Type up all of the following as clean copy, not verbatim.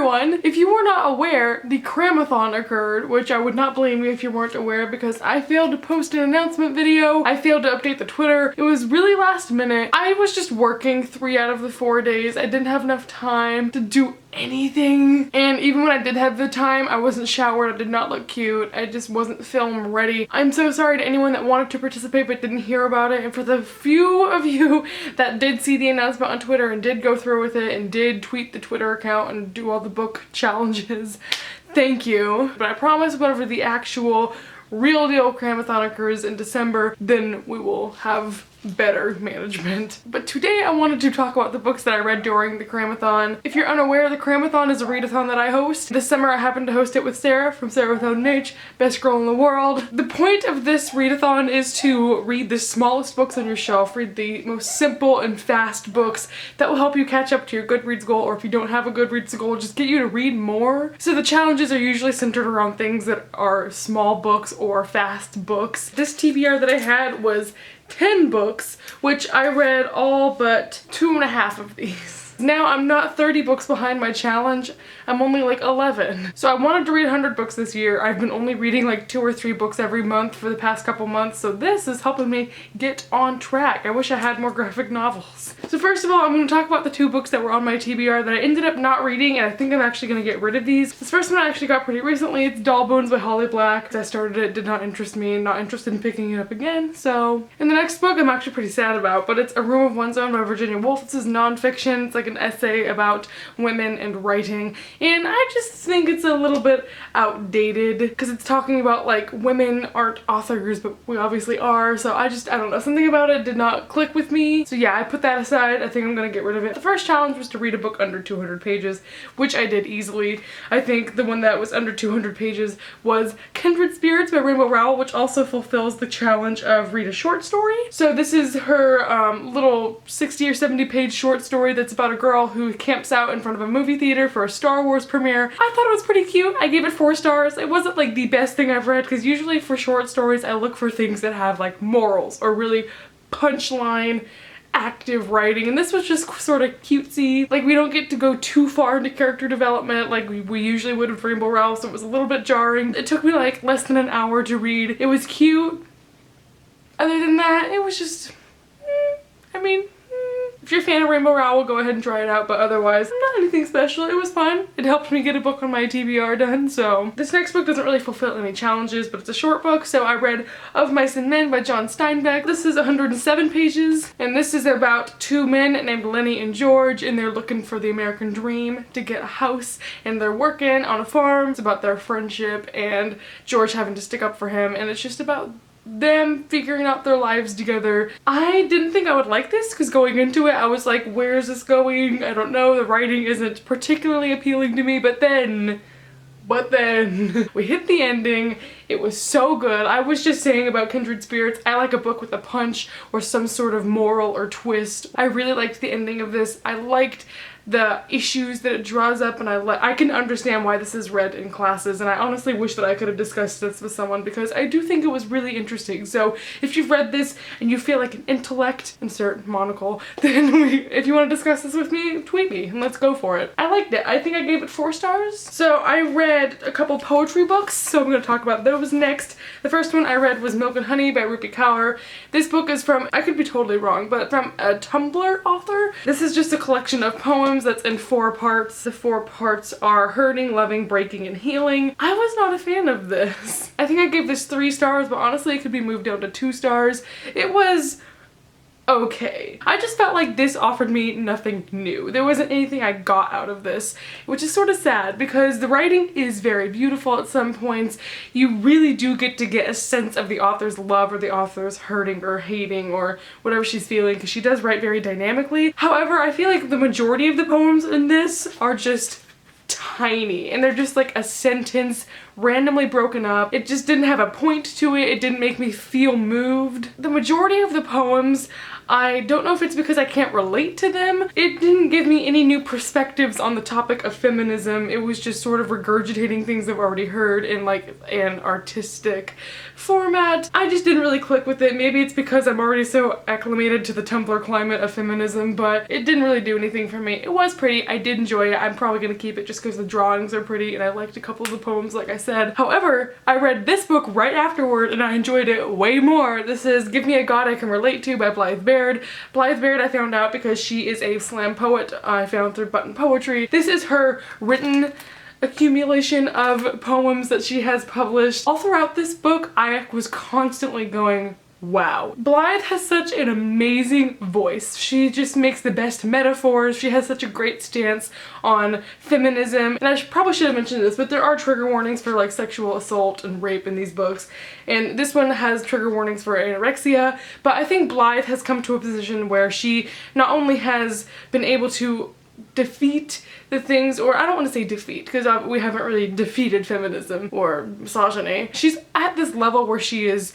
everyone! If you were not aware, the CramAthon occurred, which I would not blame you if you weren't aware because I failed to post an announcement video. I failed to update the Twitter. It was really last minute. I was just working 3 out of the 4 days. I didn't have enough time to do anything. And even when I did have the time, I wasn't showered, I did not look cute, I just wasn't film ready. I'm so sorry to anyone that wanted to participate but didn't hear about it, and for the few of you that did see the announcement on Twitter and did go through with it and did tweet the Twitter account and do all the book challenges, thank you. But I promise whenever the actual real deal CramAthon occurs in December, then we will have better management. But today I wanted to talk about the books that I read during the CramAthon. If you're unaware, the CramAthon is a readathon that I host. This summer I happened to host it with Sarah from Sarah Without an H, best girl in the world. The point of this readathon is to read the smallest books on your shelf, read the most simple and fast books that will help you catch up to your Goodreads goal, or if you don't have a Goodreads goal, just get you to read more. So the challenges are usually centered around things that are small books or fast books. This TBR that I had was 10 books, which I read all but 2.5 of these. Now I'm not 30 books behind my challenge, I'm only like 11. So I wanted to read 100 books this year. I've been only reading like 2 or 3 books every month for the past couple months, so this is helping me get on track. I wish I had more graphic novels. So first of all, I'm going to talk about the 2 books that were on my TBR that I ended up not reading, and I think I'm actually going to get rid of these. This first one I actually got pretty recently. It's Doll Bones by Holly Black. I started it, did not interest me, not interested in picking it up again, so. And the next book I'm actually pretty sad about, but it's A Room of One's Own by Virginia Woolf. This is nonfiction. It's like an essay about women and writing, and I just think it's a little bit outdated because it's talking about like women aren't authors, but we obviously are, so I don't know, something about it did not click with me. So yeah, I put that aside. I think I'm gonna get rid of it. The first challenge was to read a book under 200 pages, which I did easily. I think the one that was under 200 pages was Kindred Spirits by Rainbow Rowell, which also fulfills the challenge of read a short story. So this is her little 60 or 70 page short story that's about a girl who camps out in front of a movie theater for a Star Wars premiere. I thought it was pretty cute. I gave it 4 stars. It wasn't like the best thing I've read because usually for short stories I look for things that have like morals or really punchline active writing, and this was just sort of cutesy. Like, we don't get to go too far into character development like we usually would with Rainbow Rowell, so it was a little bit jarring. It took me like less than an hour to read. It was cute. Other than that, it was just, I mean, if you're a fan of Rainbow Rowell, go ahead and try it out, but otherwise, not anything special. It was fun. It helped me get a book on my TBR done, so. This next book doesn't really fulfill any challenges, but it's a short book, so I read Of Mice and Men by John Steinbeck. This is 107 pages, and this is about 2 men named Lenny and George, and they're looking for the American dream to get a house, and they're working on a farm. It's about their friendship and George having to stick up for him, and it's just about them figuring out their lives together. I didn't think I would like this because going into it I was like, where is this going? I don't know, the writing isn't particularly appealing to me, but then we hit the ending. It was so good. I was just saying about Kindred Spirits, I like a book with a punch or some sort of moral or twist. I really liked the ending of this. I liked the issues that it draws up, and I can understand why this is read in classes, and I honestly wish that I could have discussed this with someone because I do think it was really interesting. So if you've read this and you feel like an intellect, insert monocle, then if you want to discuss this with me, tweet me and let's go for it. I liked it. I think I gave it 4 stars. So I read a couple poetry books, so I'm going to talk about those next. The first one I read was Milk and Honey by Rupi Kaur. This book is from, I could be totally wrong, but from a Tumblr author. This is just a collection of poems that's in 4 parts. The 4 parts are hurting, loving, breaking, and healing. I was not a fan of this. I think I gave this 3 stars, but honestly it could be moved down to 2 stars. It was okay. I just felt like this offered me nothing new. There wasn't anything I got out of this, which is sort of sad because the writing is very beautiful at some points. You really do get to get a sense of the author's love or the author's hurting or hating or whatever she's feeling, because she does write very dynamically. However, I feel like the majority of the poems in this are just tiny, and they're just like a sentence randomly broken up. It just didn't have a point to it. It didn't make me feel moved. The majority of the poems I don't know if it's because I can't relate to them. It didn't give me any new perspectives on the topic of feminism. It was just sort of regurgitating things I've already heard in like an artistic format. I just didn't really click with it. Maybe it's because I'm already so acclimated to the Tumblr climate of feminism, but it didn't really do anything for me. It was pretty. I did enjoy it. I'm probably gonna keep it just because the drawings are pretty and I liked a couple of the poems, like I said. However, I read this book right afterward and I enjoyed it way more. This is Give Me a God I Can Relate To by Blythe Baird. Blythe Baird I found out because she is a slam poet I found through Button Poetry. This is her written accumulation of poems that she has published. All throughout this book, I was constantly going, wow. Blythe has such an amazing voice. She just makes the best metaphors. She has such a great stance on feminism. And I probably should have mentioned this, but there are trigger warnings for like sexual assault and rape in these books. And this one has trigger warnings for anorexia. But I think Blythe has come to a position where she not only has been able to defeat the things, or I don't want to say defeat because we haven't really defeated feminism or misogyny. She's at this level where she is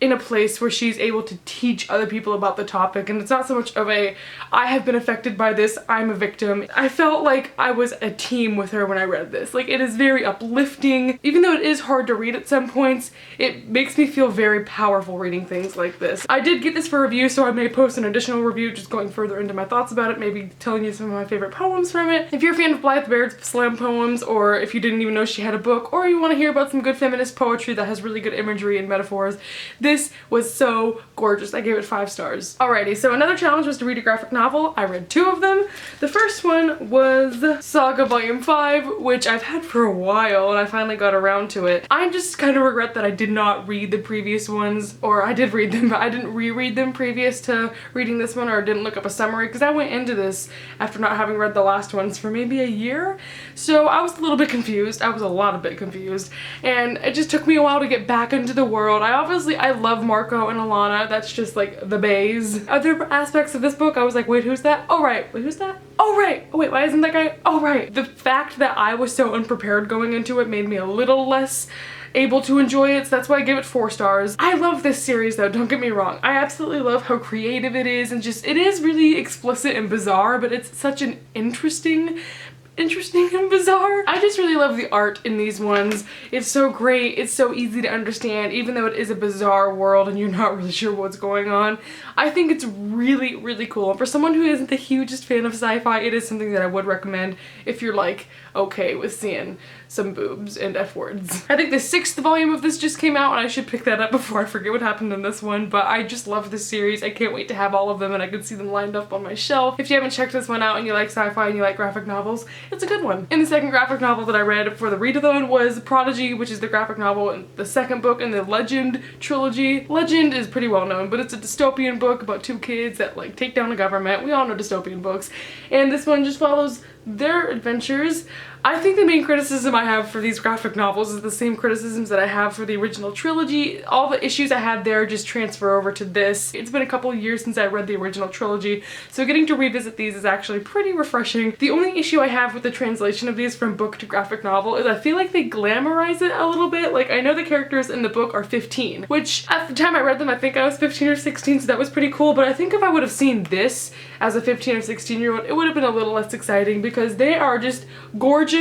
in a place where she's able to teach other people about the topic, and it's not so much of a I have been affected by this, I'm a victim. I felt like I was a team with her when I read this. Like, it is very uplifting. Even though it is hard to read at some points, it makes me feel very powerful reading things like this. I did get this for review, so I may post an additional review just going further into my thoughts about it, maybe telling you some of my favorite poems from it. If you're a fan of Blythe Baird's slam poems, or if you didn't even know she had a book, or you want to hear about some good feminist poetry that has really good imagery and metaphors, this was so gorgeous. I gave it 5 stars. Alrighty, so another challenge was to read a graphic novel. I read 2 of them. The first one was Saga Volume 5, which I've had for a while and I finally got around to it. I just kind of regret that I did not read the previous ones, or I did read them, but I didn't reread them previous to reading this one, or didn't look up a summary, because I went into this after not having read the last ones for maybe a year. So I was a little bit confused. I was a lot of bit confused, and it just took me a while to get back into the world. I love Marco and Alana. That's just like the bays. Other aspects of this book, I was like, wait, who's that? Oh right, wait, who's that? Oh right, oh wait, why isn't that guy? Oh right. The fact that I was so unprepared going into it made me a little less able to enjoy it, so that's why I give it 4 stars. I love this series though, don't get me wrong. I absolutely love how creative it is, and just, it is really explicit and bizarre, but it's such an interesting and bizarre. I just really love the art in these ones. It's so great, it's so easy to understand, even though it is a bizarre world and you're not really sure what's going on. I think it's really, really cool. And for someone who isn't the hugest fan of sci-fi, it is something that I would recommend if you're like okay with seeing some boobs and F words. I think the 6th volume of this just came out, and I should pick that up before I forget what happened in this one, but I just love this series. I can't wait to have all of them and I can see them lined up on my shelf. If you haven't checked this one out and you like sci-fi and you like graphic novels, it's a good one. And the second graphic novel that I read for the readathon was Prodigy, which is the graphic novel and the second book in the Legend trilogy. Legend is pretty well known, but it's a dystopian book about 2 kids that like take down a government. We all know dystopian books. And this one just follows their adventures. I think the main criticism I have for these graphic novels is the same criticisms that I have for the original trilogy. All the issues I had there just transfer over to this. It's been a couple of years since I read the original trilogy, so getting to revisit these is actually pretty refreshing. The only issue I have with the translation of these from book to graphic novel is I feel like they glamorize it a little bit. Like, I know the characters in the book are 15, which at the time I read them I think I was 15 or 16, so that was pretty cool, but I think if I would have seen this as a 15 or 16-year-old, it would have been a little less exciting because they are just gorgeous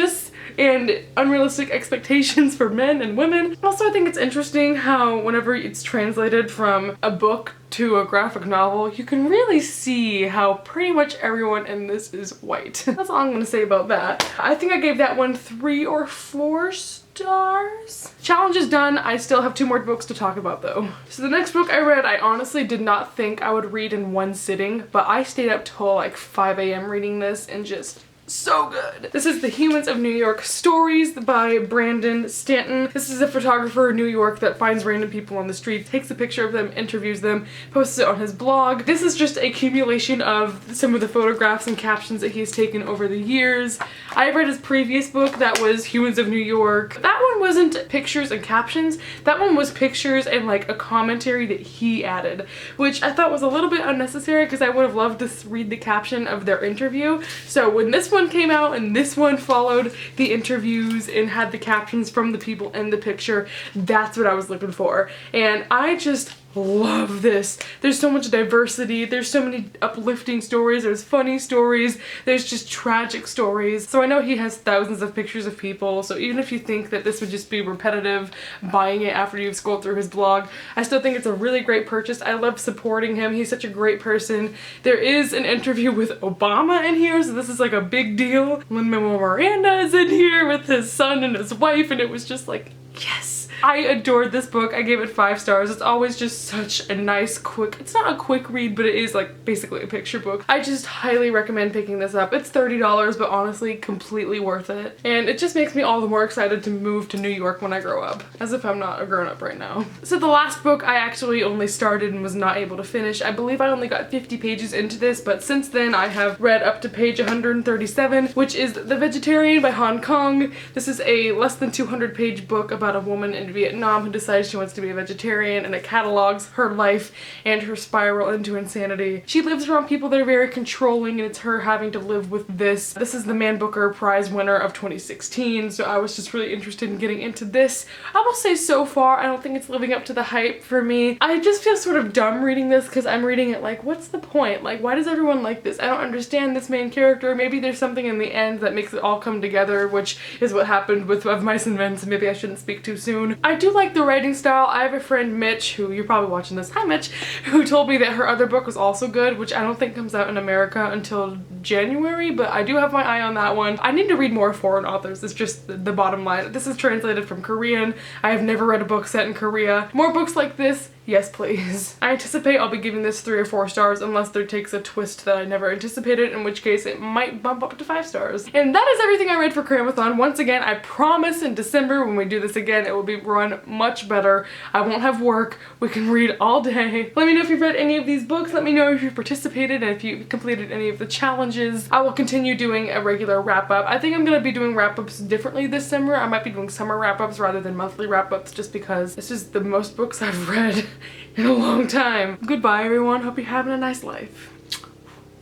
and unrealistic expectations for men and women. Also, I think it's interesting how whenever it's translated from a book to a graphic novel, you can really see how pretty much everyone in this is white. That's all I'm gonna say about that. I think I gave that one 3 or 4 stars. Challenge is done. I still have 2 more books to talk about though. So the next book I read, I honestly did not think I would read in one sitting, but I stayed up till like 5 a.m. reading this and just so good. This is The Humans of New York Stories by Brandon Stanton. This is a photographer in New York that finds random people on the street, takes a picture of them, interviews them, posts it on his blog. This is just a accumulation of some of the photographs and captions that he has taken over the years. I read his previous book that was Humans of New York. That one wasn't pictures and captions. That one was pictures and like a commentary that he added, which I thought was a little bit unnecessary because I would have loved to read the caption of their interview. So when this one came out and this one followed the interviews and had the captions from the people in the picture, that's what I was looking for. And I just love this. There's so much diversity, there's so many uplifting stories, there's funny stories, there's just tragic stories. So I know he has thousands of pictures of people, so even if you think that this would just be repetitive buying it after you've scrolled through his blog, I still think it's a really great purchase. I love supporting him. He's such a great person. There is an interview with Obama in here, so this is like a big deal. Lin-Manuel Miranda is in here with his son and his wife, and it was just like, yes. I adored this book. I gave it 5 stars. It's always just such a nice, quick, it's not a quick read, but it is like basically a picture book. I just highly recommend picking this up. It's $30, but honestly, completely worth it. And it just makes me all the more excited to move to New York when I grow up, as if I'm not a grown up right now. So the last book I actually only started and was not able to finish. I believe I only got 50 pages into this, but since then I have read up to page 137, which is The Vegetarian by Hong Kong. This is a less than 200 page book about a woman in Vietnam who decides she wants to be a vegetarian, and it catalogs her life and her spiral into insanity. She lives around people that are very controlling, and it's her having to live with this. This is the Man Booker Prize winner of 2016, so I was just really interested in getting into this. I will say so far, I don't think it's living up to the hype for me. I just feel sort of dumb reading this because I'm reading it like, what's the point? Like, why does everyone like this? I don't understand this main character. Maybe there's something in the end that makes it all come together, which is what happened with Of Mice and Men, so maybe I shouldn't speak too soon. I do like the writing style. I have a friend, Mitch, who you're probably watching this, hi Mitch, who told me that her other book was also good, which I don't think comes out in America until January, but I do have my eye on that one. I need to read more foreign authors. It's just the bottom line. This is translated from Korean. I have never read a book set in Korea. More books like this, yes please. I anticipate I'll be giving this 3 or 4 stars unless there takes a twist that I never anticipated, in which case it might bump up to 5 stars. And that is everything I read for CramAthon. Once again, I promise in December when we do this again, it will be run much better. I won't have work. We can read all day. Let me know if you've read any of these books. Let me know if you've participated and if you've completed any of the challenges. I will continue doing a regular wrap-up. I think I'm gonna be doing wrap-ups differently this summer. I might be doing summer wrap-ups rather than monthly wrap-ups, just because this is the most books I've read in a long time. Goodbye everyone, hope you're having a nice life.